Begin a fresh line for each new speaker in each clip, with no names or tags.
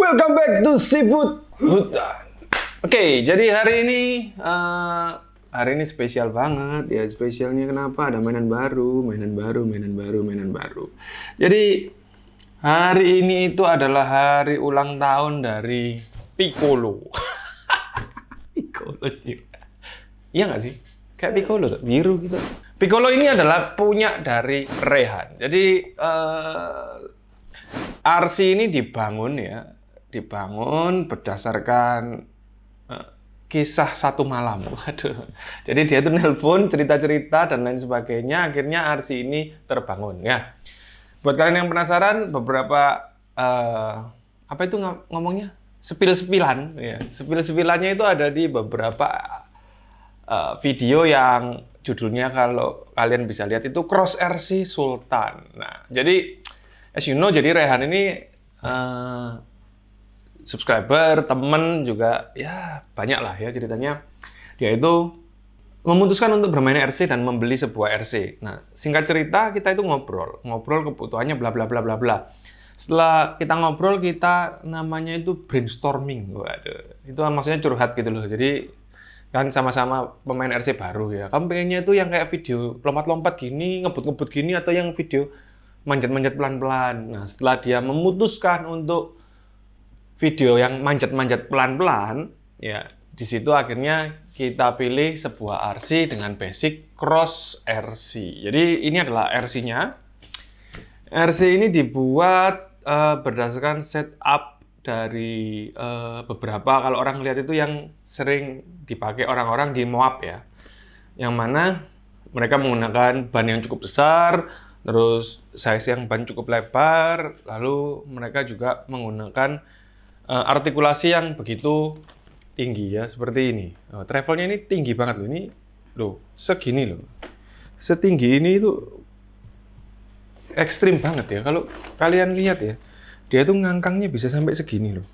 Welcome back to Siput Hutan. Oke, jadi hari ini spesial banget ya. Spesialnya kenapa? Ada mainan baru. Jadi hari ini itu adalah hari ulang tahun dari Piccolo. Piccolo juga. Iya nggak sih? Kayak Piccolo tuh, biru gitu. Piccolo ini adalah punya dari Rehan. Jadi RC ini dibangun berdasarkan kisah satu malam. Waduh. Jadi dia tuh nelpon, cerita-cerita dan lain sebagainya. Akhirnya RC ini terbangun ya. Buat kalian yang penasaran, beberapa apa itu ngomongnya? Sepil-sepilan ya. Sepil-sepilannya itu ada di beberapa video yang judulnya kalau kalian bisa lihat itu Cross RC Sultan. Nah, jadi as you know, jadi Rehan ini subscriber, temen juga, ya banyak lah ya ceritanya. Dia itu memutuskan untuk bermain RC dan membeli sebuah RC. Nah, singkat cerita kita itu ngobrol kebutuhannya bla bla bla bla bla. Setelah kita ngobrol, kita namanya itu brainstorming. Waduh, itu maksudnya curhat gitu loh. Jadi kan sama-sama pemain RC baru ya. Kamu pengennya itu yang kayak video lompat-lompat gini, ngebut-ngebut gini, atau yang video manjat-manjat pelan-pelan. Nah, setelah dia memutuskan untuk video yang manjat-manjat pelan-pelan, ya di situ akhirnya kita pilih sebuah RC dengan basic Cross RC. Jadi ini adalah RC-nya. RC ini dibuat berdasarkan setup dari beberapa, kalau orang lihat itu yang sering dipakai orang-orang di Moab ya. Yang mana mereka menggunakan ban yang cukup besar, terus size yang ban cukup lebar, lalu mereka juga menggunakan artikulasi yang begitu tinggi ya, seperti ini. Travelnya ini tinggi banget loh, ini loh, segini loh. Setinggi ini itu ekstrim banget ya. Kalau kalian lihat ya, dia tuh ngangkangnya bisa sampai segini loh.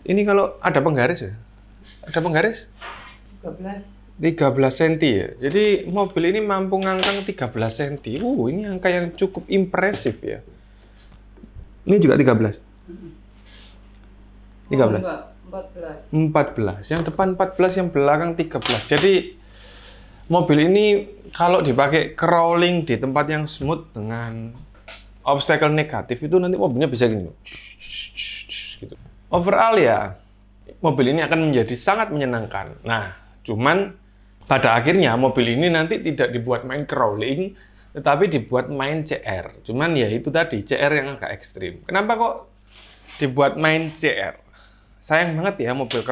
Ini kalau ada penggaris ya. Ada penggaris? 13 cm ya. Jadi mobil ini mampu ngangkang 13 cm. Ini angka yang cukup impresif ya. Ini juga 13. 13. 14. Yang depan 14, yang belakang 13. Jadi mobil ini kalau dipakai crawling di tempat yang smooth dengan obstacle negatif itu nanti mobilnya bisa gini. Gitu. Overall ya, mobil ini akan menjadi sangat menyenangkan. Nah, cuman pada akhirnya mobil ini nanti tidak dibuat main crawling, tetapi dibuat main CR. Cuman ya itu tadi, CR yang agak ekstrim. Kenapa kok dibuat main CR? Sayang banget ya mobil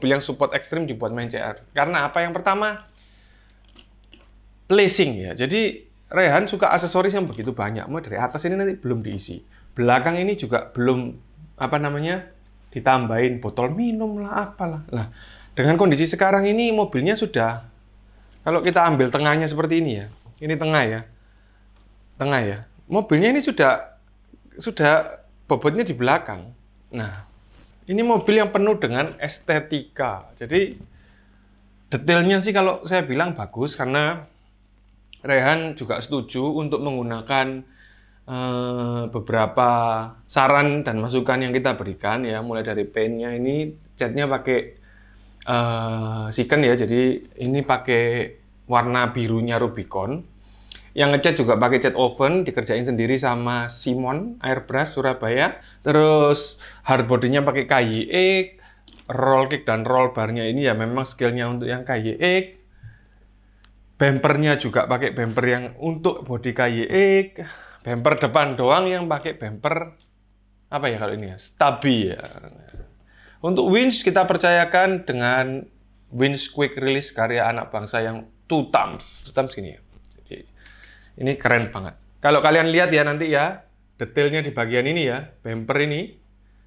yang support ekstrim dibuat main CR. Karena apa? Yang pertama, placing ya. Jadi Rehan suka aksesoris yang begitu banyak. Mau dari atas ini nanti belum diisi. Belakang ini juga belum ditambahin botol minum lah, apalah. Nah, dengan kondisi sekarang ini mobilnya sudah, kalau kita ambil tengahnya seperti ini ya, ini tengah ya, mobilnya ini sudah bobotnya di belakang. Nah, ini mobil yang penuh dengan estetika. Jadi detailnya sih kalau saya bilang bagus, karena Rehan juga setuju untuk menggunakan beberapa saran dan masukan yang kita berikan ya, mulai dari paintnya ini catnya pakai Siken ya, jadi ini pakai warna birunya Rubicon. Yang ngecat juga pakai cat oven, dikerjain sendiri sama Simon Airbrush Surabaya. Terus hardbody-nya pakai KYX, roll kick dan roll bar-nya ini ya memang skillnya untuk yang KYX. Bumpernya juga pakai bumper yang untuk body KYX. Bumper depan doang yang pakai bumper apa ya kalau ini ya, Stabi ya. Untuk winch kita percayakan dengan winch quick release karya anak bangsa yang 2 thumbs gini ya. Jadi ini keren banget. Kalau kalian lihat ya nanti ya, detailnya di bagian ini ya, bumper ini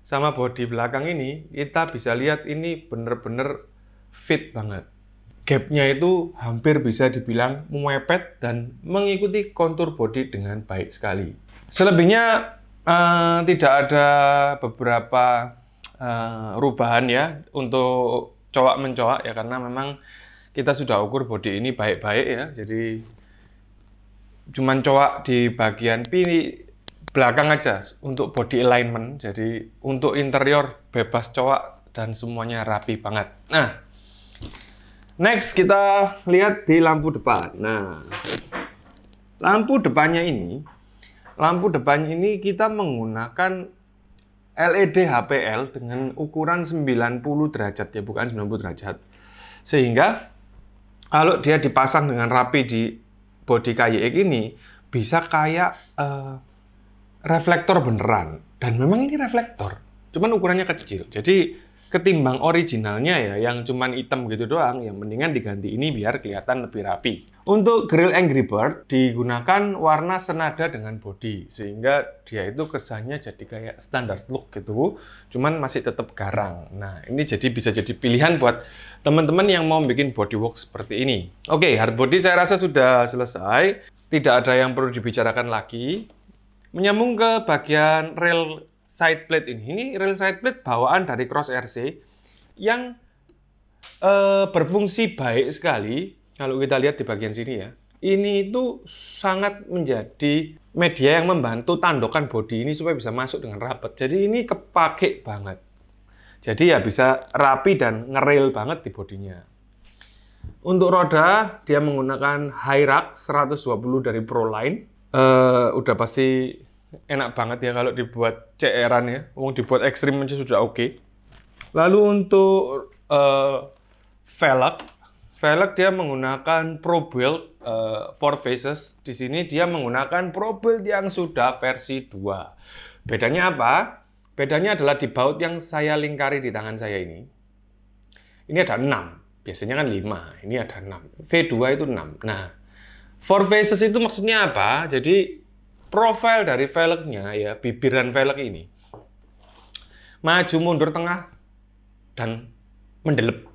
sama bodi belakang ini, kita bisa lihat ini bener-bener fit banget. Gapnya itu hampir bisa dibilang mepet dan mengikuti kontur bodi dengan baik sekali. Selebihnya tidak ada beberapa perubahan ya untuk coak-mencoak ya, karena memang kita sudah ukur bodi ini baik-baik ya. Jadi cuman coak di bagian belakang aja untuk body alignment. Jadi untuk interior bebas coak dan semuanya rapi banget. Nah, next kita lihat di lampu depan. Nah, lampu depannya ini kita menggunakan LED HPL dengan ukuran 90 derajat ya, bukan 90 derajat. Sehingga kalau dia dipasang dengan rapi di bodi KYX ini bisa kayak reflektor beneran. Dan memang ini reflektor, cuman ukurannya kecil. Jadi ketimbang originalnya ya yang cuman hitam gitu doang, yang mendingan diganti ini biar kelihatan lebih rapi. Untuk grill Angry Bird digunakan warna senada dengan body, sehingga dia itu kesannya jadi kayak standard look gitu, cuman masih tetap garang. Nah, ini jadi bisa jadi pilihan buat teman-teman yang mau bikin bodywork seperti ini. Oke, hard body saya rasa sudah selesai, tidak ada yang perlu dibicarakan lagi. Menyambung ke bagian rail side plate ini rail side plate bawaan dari Cross RC yang berfungsi baik sekali. Kalau kita lihat di bagian sini ya, ini itu sangat menjadi media yang membantu tandokan bodi ini supaya bisa masuk dengan rapat. Jadi ini kepake banget. Jadi ya bisa rapi dan ngeril banget di bodinya. Untuk roda dia menggunakan Hyrax 120 dari Proline. Udah pasti enak banget ya kalau dibuat CR-an ya. Mau dibuat ekstrim aja sudah oke. Lalu untuk velg dia menggunakan Pro Build 4 Faces. Di sini dia menggunakan Pro Build yang sudah versi 2. Bedanya apa? Bedanya adalah di baut yang saya lingkari di tangan saya ini. Ini ada 6. Biasanya kan 5. Ini ada 6. V2 itu 6. Nah, 4 Faces itu maksudnya apa? Jadi profil dari velgnya ya, bibiran velg ini maju mundur tengah dan mendelep.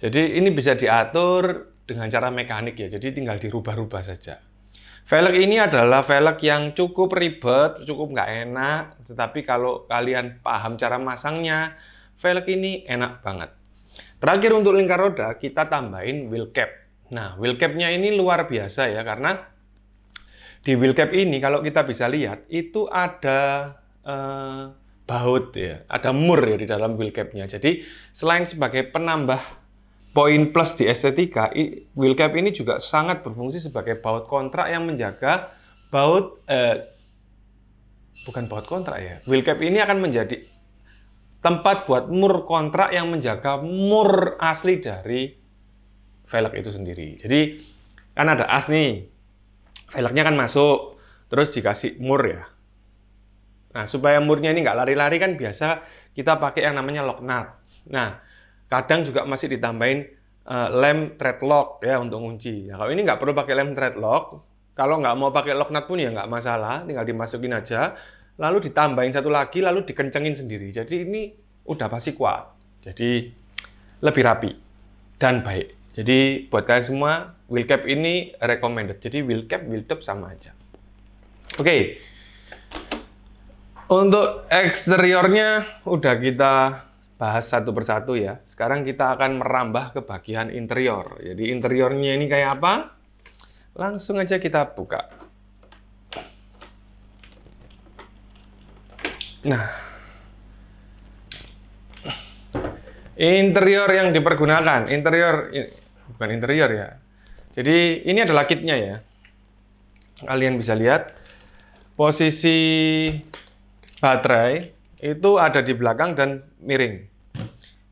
Jadi ini bisa diatur dengan cara mekanik ya, jadi tinggal dirubah-rubah saja. Velg ini adalah velg yang cukup ribet, cukup nggak enak, tetapi kalau kalian paham cara masangnya, velg ini enak banget. Terakhir untuk lingkar roda, kita tambahin wheel cap. Nah, wheel cap-nya ini luar biasa ya, karena di wheel cap ini kalau kita bisa lihat, itu ada baut ya, ada mur ya di dalam wheel cap-nya. Jadi selain sebagai penambah poin plus di estetika, wheel cap ini juga sangat berfungsi sebagai baut kontrak yang menjaga baut, bukan baut kontrak ya. Wheel cap ini akan menjadi tempat buat mur kontrak yang menjaga mur asli dari velg itu sendiri. Jadi kan ada as nih, velgnya kan masuk, terus dikasih mur ya. Nah, supaya murnya ini nggak lari-lari kan biasa kita pakai yang namanya lock nut. Nah, kadang juga masih ditambahin lem thread lock ya untuk kunci. Nah, kalau ini nggak perlu pakai lem thread lock. Kalau nggak mau pakai lock nut pun ya nggak masalah, tinggal dimasukin aja. Lalu ditambahin satu lagi, lalu dikencengin sendiri. Jadi ini udah pasti kuat. Jadi lebih rapi dan baik. Jadi buat kalian semua, wheel cap ini recommended. Jadi wheel cap, wheel top sama aja. Oke. Untuk eksteriornya udah kita bahas satu persatu ya. Sekarang kita akan merambah ke bagian interior. Jadi interiornya ini kayak apa? Langsung aja kita buka. Nah, interior yang dipergunakan, bukan interior ya. Jadi ini adalah kitnya ya. Kalian bisa lihat posisi baterai itu ada di belakang dan miring.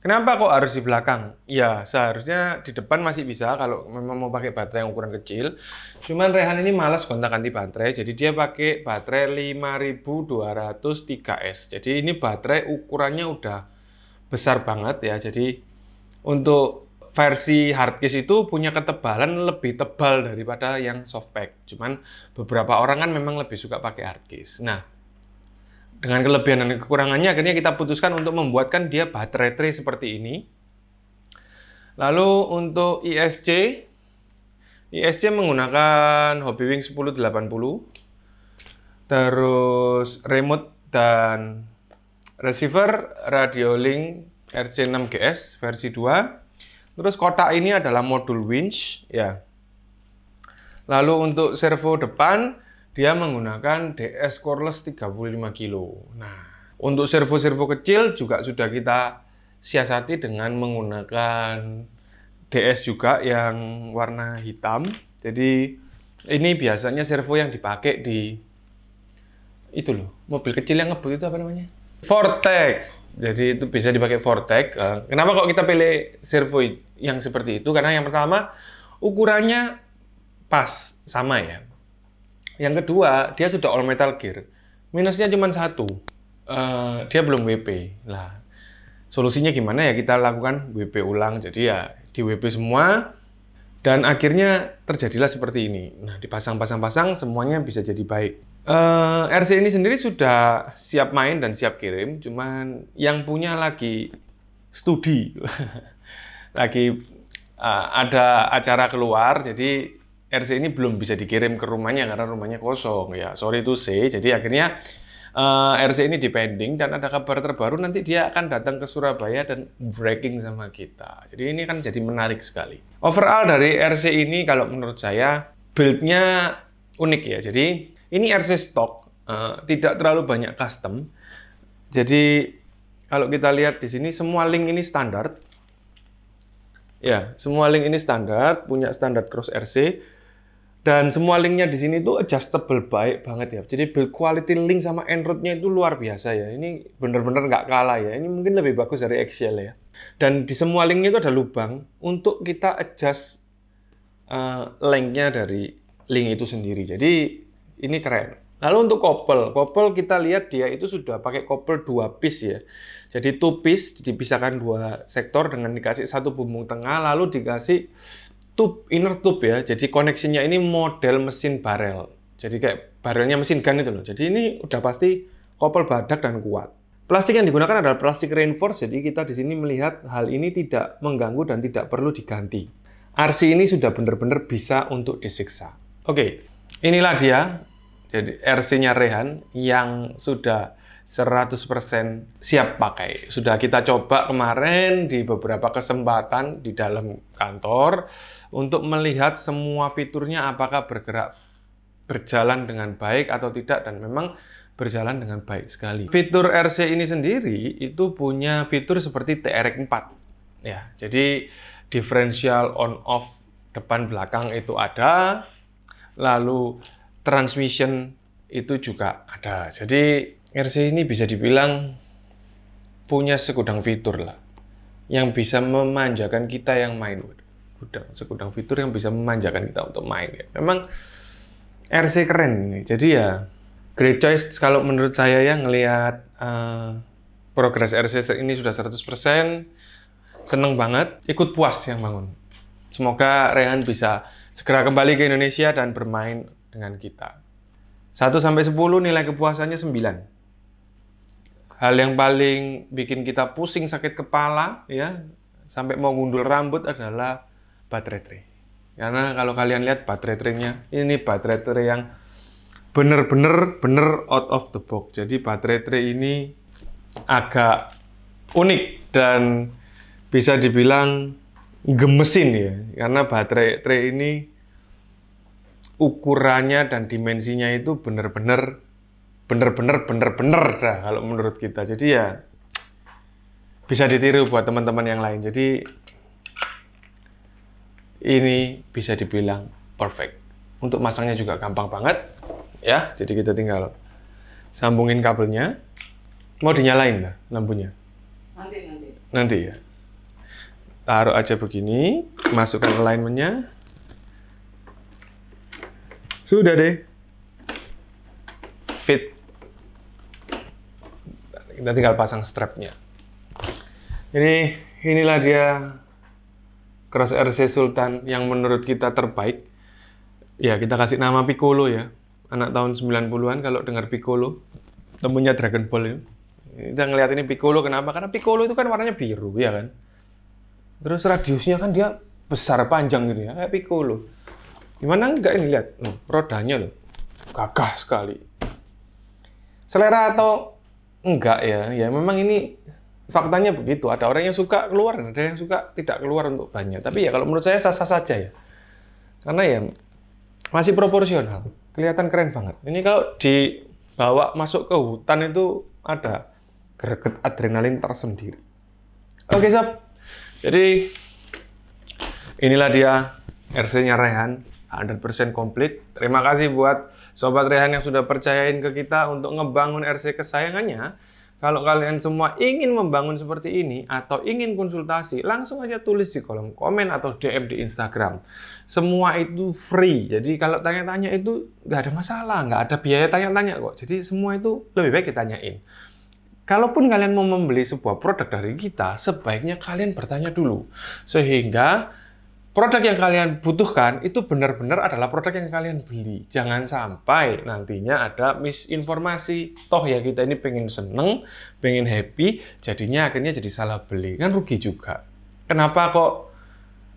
Kenapa kok harus di belakang? Ya, seharusnya di depan masih bisa kalau memang mau pakai baterai yang ukuran kecil. Cuman Rehan ini malas gonta-ganti baterai, jadi dia pakai baterai 5203S. Jadi ini baterai ukurannya udah besar banget ya. Jadi untuk versi hardcase itu punya ketebalan lebih tebal daripada yang softpack. Cuman beberapa orang kan memang lebih suka pakai hardcase. Nah, dengan kelebihan dan kekurangannya, akhirnya kita putuskan untuk membuatkan dia baterai tray seperti ini. Lalu untuk ISC menggunakan Hobbywing 1080, terus remote dan receiver Radiolink RC6GS versi 2. Terus kotak ini adalah modul winch ya. Lalu untuk servo depan dia menggunakan DS Cordless 35 kilo. Nah, untuk servo-servo kecil juga sudah kita siasati dengan menggunakan DS juga yang warna hitam. Jadi ini biasanya servo yang dipakai di itu loh, mobil kecil yang ngebut itu apa namanya? Vortec. Jadi itu bisa dipakai Vortec. Kenapa kok kita pilih servo yang seperti itu? Karena yang pertama ukurannya pas sama ya. Yang kedua dia sudah all metal gear. Minusnya cuma satu, dia belum WP. Lah, solusinya gimana ya? Kita lakukan WP ulang. Jadi ya di WP semua. Dan akhirnya terjadilah seperti ini. Nah, dipasang-pasang-pasang semuanya bisa jadi baik. RC ini sendiri sudah siap main dan siap kirim, cuman yang punya lagi studi. Lagi ada acara keluar, jadi RC ini belum bisa dikirim ke rumahnya karena rumahnya kosong ya. Sorry to say. Jadi akhirnya RC ini dipending dan ada kabar terbaru nanti dia akan datang ke Surabaya dan breaking sama kita. Jadi ini kan jadi menarik sekali. Overall dari RC ini kalau menurut saya build-nya unik ya. Jadi ini RC stock, tidak terlalu banyak custom. Jadi kalau kita lihat di sini semua link ini standar. Ya, semua link ini standar, punya standar cross RC. Dan semua linknya di sini tuh adjustable baik banget ya. Jadi build quality link sama Android-nya itu luar biasa ya. Ini bener-bener nggak kalah ya. Ini mungkin lebih bagus dari Excel ya. Dan di semua linknya itu ada lubang untuk kita adjust length-nya dari link itu sendiri. Jadi ini keren. Lalu untuk couple kita lihat dia itu sudah pakai couple 2 piece ya. Jadi 2 piece dipisahkan 2 sektor dengan dikasih satu bumbung tengah, lalu dikasih tube, inner tube ya. Jadi koneksinya ini model mesin barel. Jadi kayak barelnya mesin gun itu loh. Jadi ini udah pasti couple badak dan kuat. Plastik yang digunakan adalah plastik reinforced. Jadi kita di sini melihat hal ini tidak mengganggu dan tidak perlu diganti. RC ini sudah benar-benar bisa untuk disiksa. Oke, inilah dia. Jadi RC-nya Rehan yang sudah 100% siap pakai. Sudah kita coba kemarin di beberapa kesempatan di dalam kantor untuk melihat semua fiturnya apakah berjalan dengan baik atau tidak, dan memang berjalan dengan baik sekali. Fitur RC ini sendiri itu punya fitur seperti TRX 4. Ya, jadi differential on off depan belakang itu ada. Lalu transmission itu juga ada. Jadi RC ini bisa dibilang punya segudang fitur lah yang bisa memanjakan kita yang main. Segudang fitur yang bisa memanjakan kita untuk main ya. Memang RC keren ini. Jadi ya great choice kalau menurut saya ya, ngelihat progres RC ini sudah 100%. Seneng banget, ikut puas yang bangun. Semoga Rehan bisa segera kembali ke Indonesia dan bermain dengan kita. 1-10 nilai kepuasannya 9. Hal yang paling bikin kita pusing sakit kepala ya, sampai mau gundul rambut adalah baterai tray. Karena kalau kalian lihat baterai tray-nya, ini baterai tray yang bener-bener out of the box. Jadi baterai tray ini agak unik dan bisa dibilang gemesin ya. Karena baterai tray ini ukurannya dan dimensinya itu bener-bener dah kalau menurut kita. Jadi ya bisa ditiru buat teman-teman yang lain. Jadi ini bisa dibilang perfect. Untuk masangnya juga gampang banget ya. Jadi kita tinggal sambungin kabelnya. Mau dinyalain lah lampunya? Nanti ya. Taruh aja begini, masukkan alignment-nya. Sudah deh. Fit. Kita tinggal pasang strapnya. Jadi inilah dia cross RC Sultan yang menurut kita terbaik. Ya, kita kasih nama Piccolo ya. Anak tahun 90-an kalau dengar Piccolo, temennya Dragon Ball itu. Kita ngeliat ini Piccolo, kenapa? Karena Piccolo itu kan warnanya biru ya kan. Terus radiusnya kan dia besar panjang gitu ya, kayak Piccolo. Gimana enggak ini, lihat rodanya loh, gagah sekali. Selera atau enggak ya, ya memang ini faktanya begitu. Ada orang yang suka keluar, ada yang suka tidak keluar untuk banyak. Tapi ya kalau menurut saya sah-sah saja ya, karena ya masih proporsional. kelihatan keren banget. Ini kalau dibawa masuk ke hutan itu ada greget adrenalin tersendiri. Oke sob, jadi inilah dia RC-nya Rehan, 100% komplit. Terima kasih buat Sobat Rehan yang sudah percayain ke kita untuk ngebangun RC kesayangannya. Kalau kalian semua ingin membangun seperti ini atau ingin konsultasi, langsung aja tulis di kolom komen atau DM di Instagram. Semua itu free, jadi kalau tanya-tanya itu nggak ada masalah, nggak ada biaya tanya-tanya kok. Jadi semua itu lebih baik ditanyain. Kalaupun kalian mau membeli sebuah produk dari kita, sebaiknya kalian bertanya dulu. Sehingga produk yang kalian butuhkan itu benar-benar adalah produk yang kalian beli. Jangan sampai nantinya ada misinformasi. Toh ya kita ini pengen seneng, pengen happy, jadinya akhirnya jadi salah beli. Kan rugi juga. Kenapa kok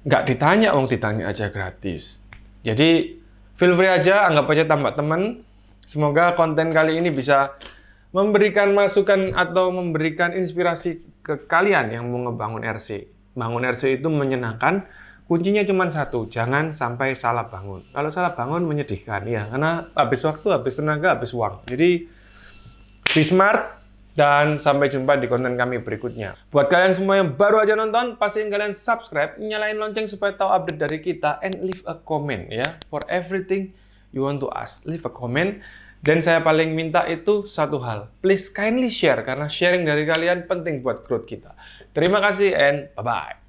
nggak ditanya? Ditanya aja gratis. Jadi feel free aja, anggap aja tambah teman. Semoga konten kali ini bisa memberikan masukan atau memberikan inspirasi ke kalian yang mau ngebangun RC. Bangun RC itu menyenangkan. Kuncinya cuma satu, jangan sampai salah bangun. Kalau salah bangun menyedihkan ya, karena habis waktu, habis tenaga, habis uang. Jadi be smart dan sampai jumpa di konten kami berikutnya. Buat kalian semua yang baru aja nonton, pastiin kalian subscribe, nyalain lonceng supaya tahu update dari kita, and leave a comment ya. For everything you want to ask, leave a comment. Dan saya paling minta itu satu hal, please kindly share karena sharing dari kalian penting buat growth kita. Terima kasih and bye-bye.